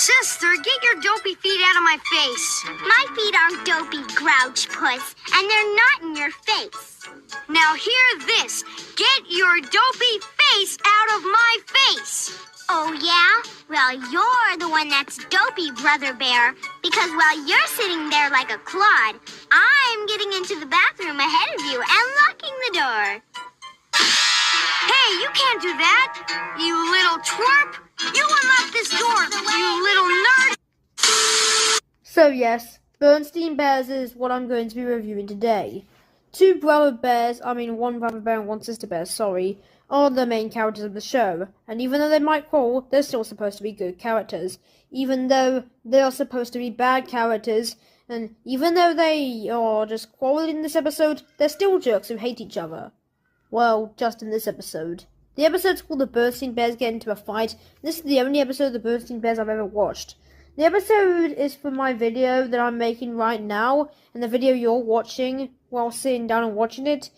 Sister, get your dopey feet out of my face. My feet aren't dopey, grouch puss, and they're not in your face. Now hear this. Get your dopey face out of my face. Oh, yeah? Well, you're the one that's dopey, Brother Bear, because while you're sitting there like a clod, I'm getting into the bathroom ahead of you and locking the door. Hey, you can't do that, you little twerp. You unlock this door, you little nerd. So yes, Bernstein Bears is what I'm going to be reviewing today. One brother bear and one sister bear, are the main characters of the show, and even though they might quarrel, they're still supposed to be good characters. Even though they are supposed to be bad characters, and even though they are just quarreling in this episode, they're still jerks who hate each other. Well, just in this episode. The episode's called The Bernstein Bears Get Into a Fight. This is the only episode of The Bernstein Bears I've ever watched. The episode is for my video that I'm making right now, and the video you're watching while sitting down and watching it.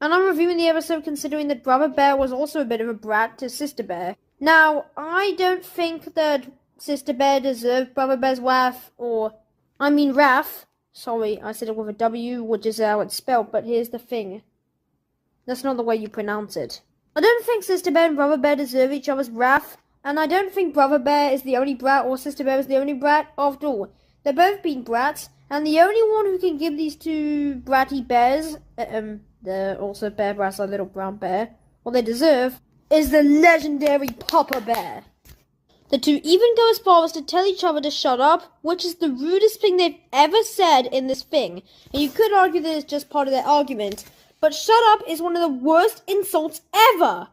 And I'm reviewing the episode considering that Brother Bear was also a bit of a brat to Sister Bear. Now, I don't think that Sister Bear deserved Brother Bear's wrath, wrath. Sorry, I said it with a W, which is how it's spelled, but here's the thing. That's not the way you pronounce it. I don't think Sister Bear and Brother Bear deserve each other's wrath, and I don't think Brother Bear is the only brat or Sister Bear is the only brat. After all, they're both being brats, and the only one who can give these two bratty bears, they're also bear brats like little brown bear, what they deserve, is the legendary Papa Bear. The two even go as far as to tell each other to shut up, which is the rudest thing they've ever said in this thing, and you could argue that it's just part of their argument, but shut up is one of the worst insults ever!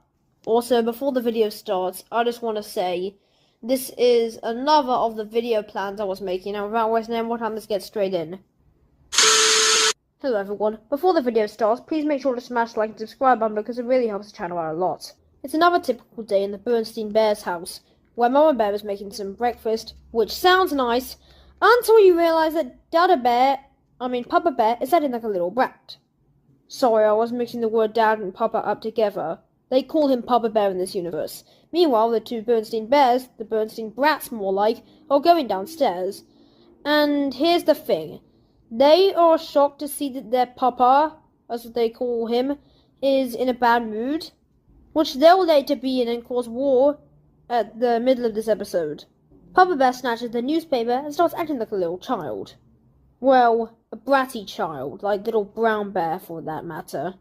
Also, before the video starts, I just want to say, this is another of the video plans I was making, and without wasting any more time, let's get straight in. Hello everyone, before the video starts, please make sure to smash the like and subscribe button because it really helps the channel out a lot. It's another typical day in the Bernstein Bears house, where Mama Bear is making some breakfast, which sounds nice, until you realise that Papa Bear is acting like a little brat. Sorry, I was mixing the word Dad and Papa up together. They call him Papa Bear in this universe. Meanwhile, the two Bernstein Bears, the Bernstein Brats more like, are going downstairs. And here's the thing. They are shocked to see that their Papa, as they call him, is in a bad mood, which they'll later be in and cause war at the middle of this episode. Papa Bear snatches the newspaper and starts acting like a little child. Well, a bratty child, like little brown bear for that matter.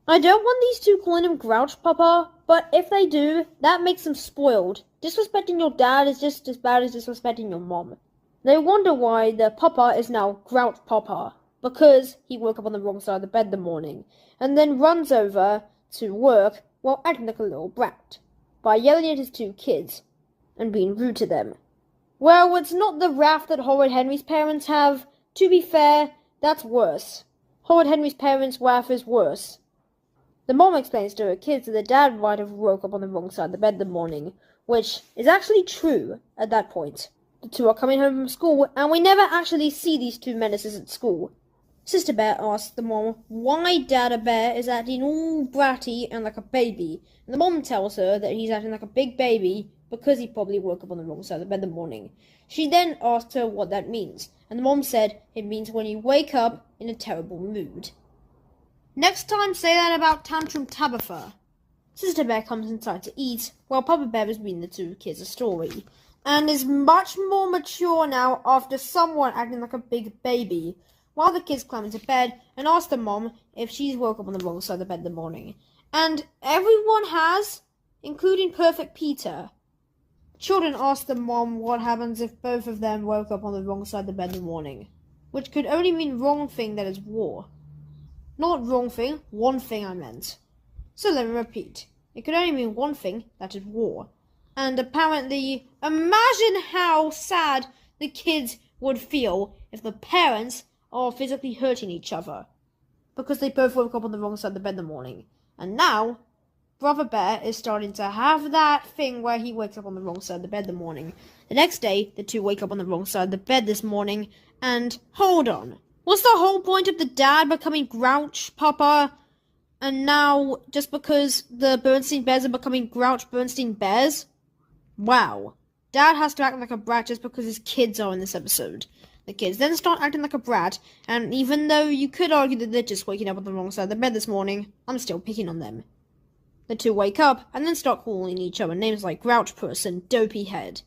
I don't want these two calling him Grouch Papa, but if they do, that makes them spoiled. Disrespecting your dad is just as bad as disrespecting your mom. They wonder why the Papa is now Grouch Papa, because he woke up on the wrong side of the bed in the morning, and then runs over to work while acting like a little brat, by yelling at his two kids, and being rude to them. Well, it's not the wrath that Horrid Henry's parents have. To be fair, that's worse. Horrid Henry's parents' wrath is worse. The mom explains to her kids that the dad might have woke up on the wrong side of the bed in the morning, which is actually true at that point. The two are coming home from school, and we never actually see these two menaces at school. Sister Bear asks the mom why Dada Bear is acting all bratty and like a baby, and the mom tells her that he's acting like a big baby because he probably woke up on the wrong side of the bed in the morning. She then asked her what that means, and the mom said it means when you wake up in a terrible mood. Next time, say that about Tantrum Tabitha. Sister Bear comes inside to eat, while Papa Bear is reading the two kids a story, and is much more mature now after someone acting like a big baby, while the kids climb into bed and ask the mom if she's woke up on the wrong side of the bed in the morning. And everyone has, including Perfect Peter. Children ask the mom what happens if both of them woke up on the wrong side of the bed in the morning, which could only mean wrong thing, that is war. Not wrong thing, one thing I meant. So let me repeat. It could only mean one thing, that is war. And apparently, imagine how sad the kids would feel if the parents are physically hurting each other, because they both woke up on the wrong side of the bed in the morning. And now, Brother Bear is starting to have that thing where he wakes up on the wrong side of the bed in the morning. The next day, the two wake up on the wrong side of the bed this morning, and hold on. What's the whole point of the dad becoming Grouch Papa? And now, just because the Bernstein Bears are becoming Grouch Bernstein Bears? Wow. Dad has to act like a brat just because his kids are in this episode. The kids then start acting like a brat, and even though you could argue that they're just waking up on the wrong side of the bed this morning, I'm still picking on them. The two wake up, and then start calling each other names like Grouch Puss and Dopey Head.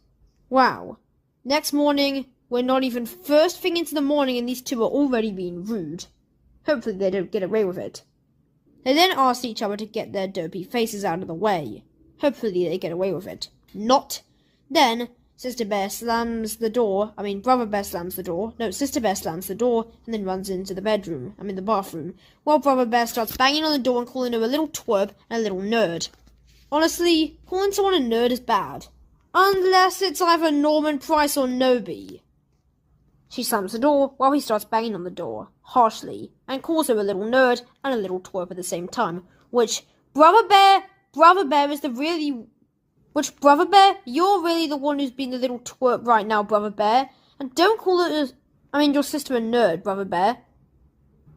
Wow. Next morning, we're not even first thing into the morning and these two are already being rude. Hopefully they don't get away with it. They then ask each other to get their dopey faces out of the way. Hopefully they get away with it. Not. Then, Brother Bear slams the door. No, Sister Bear slams the door and then runs into the bathroom, while Brother Bear starts banging on the door and calling her a little twerp and a little nerd. Honestly, calling someone a nerd is bad. Unless it's either Norman Price or Noby. She slams the door while he starts banging on the door, harshly, and calls her a little nerd and a little twerp at the same time, which, Brother Bear, you're really the one who's being the little twerp right now, Brother Bear, and don't call your sister a nerd, Brother Bear.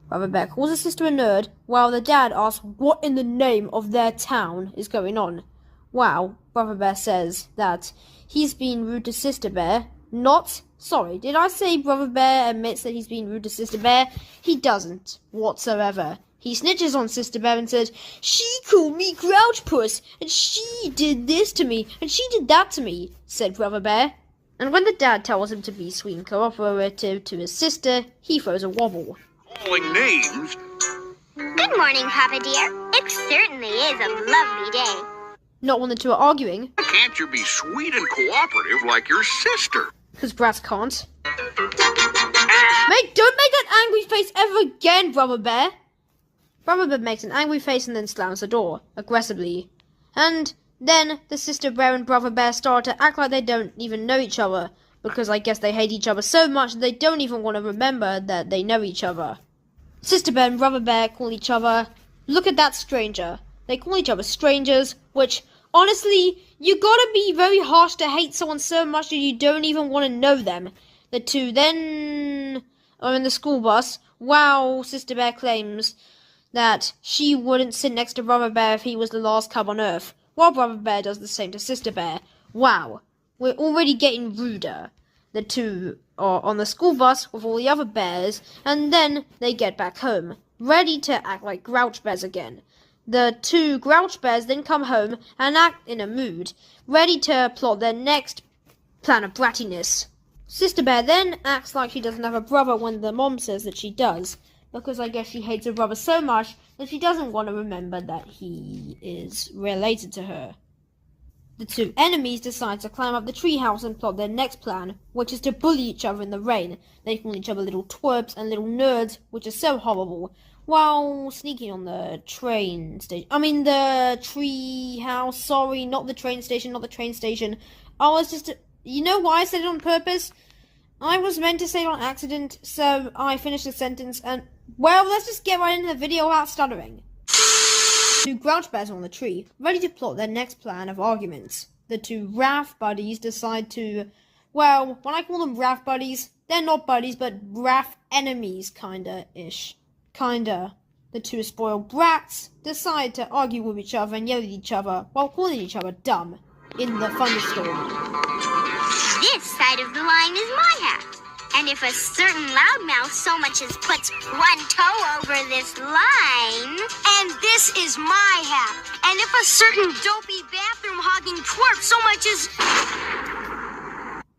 Brother Bear calls his sister a nerd, while the dad asks what in the name of their town is going on. Wow, Brother Bear says that he's being rude to Sister Bear. Did I say Brother Bear admits that he's being rude to Sister Bear? He doesn't, whatsoever. He snitches on Sister Bear and says, "She called me Grouch Puss, and she did this to me, and she did that to me," said Brother Bear. And when the dad tells him to be sweet and cooperative to his sister, he throws a wobble. Calling names? Good morning, Papa dear. It certainly is a lovely day. Not when the two are arguing. Can't you be sweet and cooperative like your sister? Because brats can't. Don't make that angry face ever again, Brother Bear. Brother Bear makes an angry face and then slams the door, aggressively. And then the Sister Bear and Brother Bear start to act like they don't even know each other, because I guess they hate each other so much that they don't even want to remember that they know each other. Sister Bear and Brother Bear call each other, "Look at that stranger." They call each other strangers, which, honestly, you gotta be very harsh to hate someone so much that you don't even want to know them. The two then are in the school bus, while Sister Bear claims that she wouldn't sit next to Brother Bear if he was the last cub on Earth, while Brother Bear does the same to Sister Bear. Wow, we're already getting ruder. The two are on the school bus with all the other bears, and then they get back home, ready to act like Grouch Bears again. The two Grouch Bears then come home and act in a mood, ready to plot their next plan of brattiness. Sister Bear then acts like she doesn't have a brother when the mom says that she does, because I guess she hates her brother so much that she doesn't want to remember that he is related to her. The two enemies decide to climb up the treehouse and plot their next plan, which is to bully each other in the rain. They call each other little twerps and little nerds, which is so horrible, while sneaking on the train station. The treehouse, sorry, not the train station. You know why I said it on purpose? I was meant to say it on accident, so I finished the sentence and, well, let's just get right into the video without stuttering. Two Grouch Bears are on the tree, ready to plot their next plan of arguments. The two Wrath Buddies decide to, well, when I call them Wrath Buddies, they're not buddies, but Wrath Enemies, kinda-ish. Kinda. The two spoiled brats decide to argue with each other and yell at each other while calling each other dumb in the thunderstorm. This side of the line is my hat. And if a certain loudmouth so much as puts one toe over this line... And this is my hat. And if a certain dopey bathroom-hogging twerp so much as...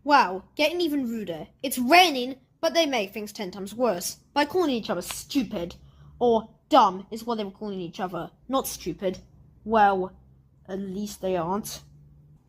Wow, getting even ruder. It's raining, but they make things 10 times worse by calling each other stupid. Or dumb is what they were calling each other, not stupid. Well, at least they aren't.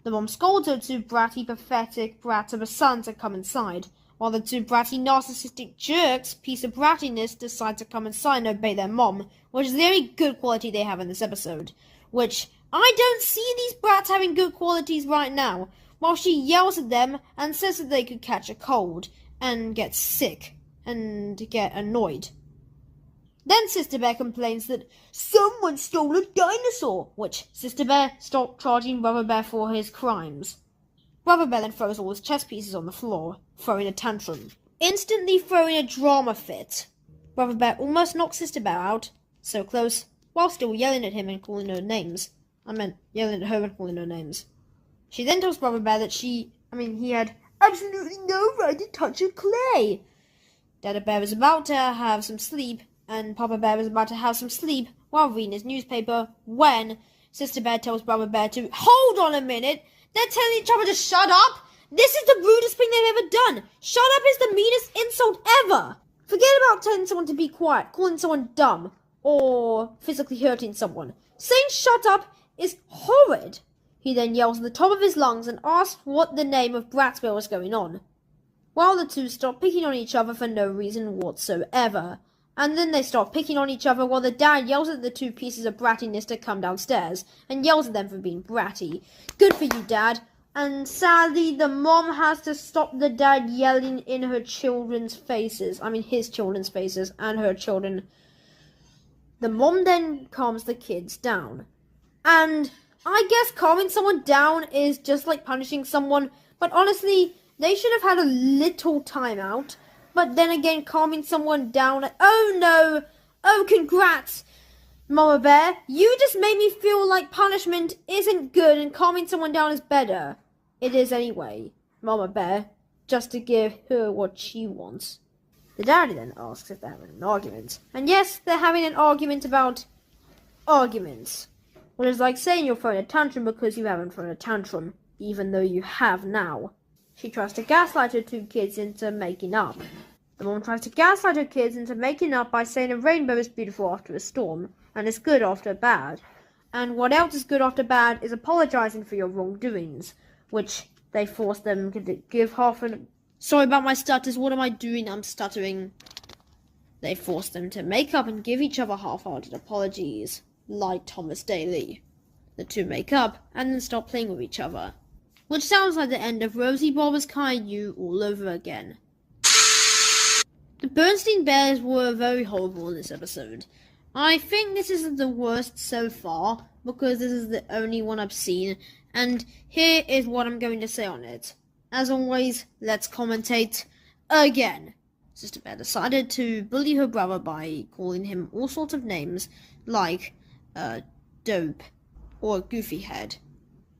The mom scolds her two bratty, pathetic brats of her son to come inside, while the two bratty, narcissistic jerks, piece of brattiness, decide to come inside and obey their mom, which is the only good quality they have in this episode. Which, I don't see these brats having good qualities right now, while she yells at them and says that they could catch a cold, and get sick, and get annoyed. Then Sister Bear complains that someone stole a dinosaur, which Sister Bear stopped charging Brother Bear for his crimes. Brother Bear then throws all his chess pieces on the floor, throwing a tantrum, instantly throwing a drama fit. Brother Bear almost knocks Sister Bear out, so close, while still yelling at him and calling her names. Yelling at her and calling her names. She then tells Brother Bear that she He had absolutely no right to touch her clay. Dada Bear was about to have some sleep, and Papa Bear was about to have some sleep while reading his newspaper, when Sister Bear tells Brother Bear to hold on a minute. They're telling each other to shut up. This is the rudest thing they've ever done. Shut up is the meanest insult ever. Forget about telling someone to be quiet, calling someone dumb, or physically hurting someone. Saying shut up is horrid. He then yells at the top of his lungs and asks what the name of Bratsville was going on, while the two stop picking on each other for no reason whatsoever. And then they stop picking on each other while the dad yells at the two pieces of brattiness to come downstairs, and yells at them for being bratty. Good for you, Dad. And sadly, the mom has to stop the dad yelling in her children's faces. His children's faces and her children. The mom then calms the kids down. And I guess calming someone down is just like punishing someone, but honestly, they should have had a little time out. But then again, calming someone down, oh no, oh congrats, Mama Bear, you just made me feel like punishment isn't good and calming someone down is better. It is anyway, Mama Bear, just to give her what she wants. The daddy then asks if they're having an argument. And yes, they're having an argument about arguments. Well, it's like saying you're throwing a tantrum because you haven't thrown a tantrum, even though you have now. She tries to gaslight her two kids into making up. The mom tries to gaslight her kids into making up by saying a rainbow is beautiful after a storm, and it's good after bad. And what else is good after bad is apologizing for your wrongdoings, which they force them to give half an... Sorry about my stutters, what am I doing? I'm stuttering. They force them to make up and give each other half-hearted apologies, like Thomas Daly. The two make up, and then stop playing with each other. Which sounds like the end of Rosie Bobber's Caillou all over again. The Bernstein Bears were very horrible in this episode. I think this is the worst so far, because this is the only one I've seen, and here is what I'm going to say on it. As always, let's commentate again. Sister Bear decided to bully her brother by calling him all sorts of names, like, dope, or goofy head.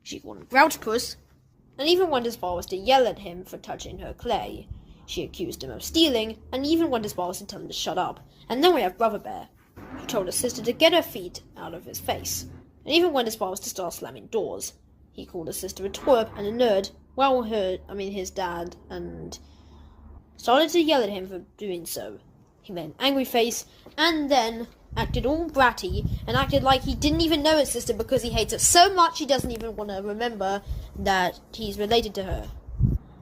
She called him Grouch Puss, and even went as far as to yell at him for touching her clay. She accused him of stealing, and even went as far as to tell him to shut up. And then we have Brother Bear, who told his sister to get her feet out of his face, and even went as far as to start slamming doors. He called his sister a twerp and a nerd, while his dad, and started to yell at him for doing so. He made an angry face, and then acted all bratty, and acted like he didn't even know his sister because he hates her so much he doesn't even want to remember that he's related to her.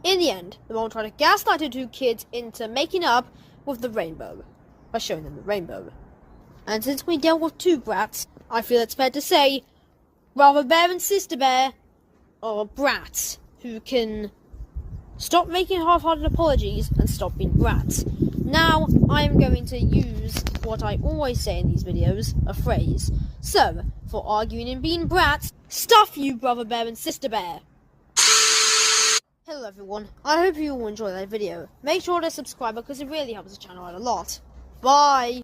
In the end, the mom tried to gaslight her two kids into making up with the rainbow, by showing them the rainbow. And since we dealt with two brats, I feel it's fair to say, Brother Bear and Sister Bear are brats who can stop making half-hearted apologies and stop being brats. Now, I am going to use what I always say in these videos, a phrase. So, for arguing and being brats, stuff you, Brother Bear and Sister Bear! Hello everyone, I hope you all enjoyed that video. Make sure to subscribe because it really helps the channel out a lot. Bye!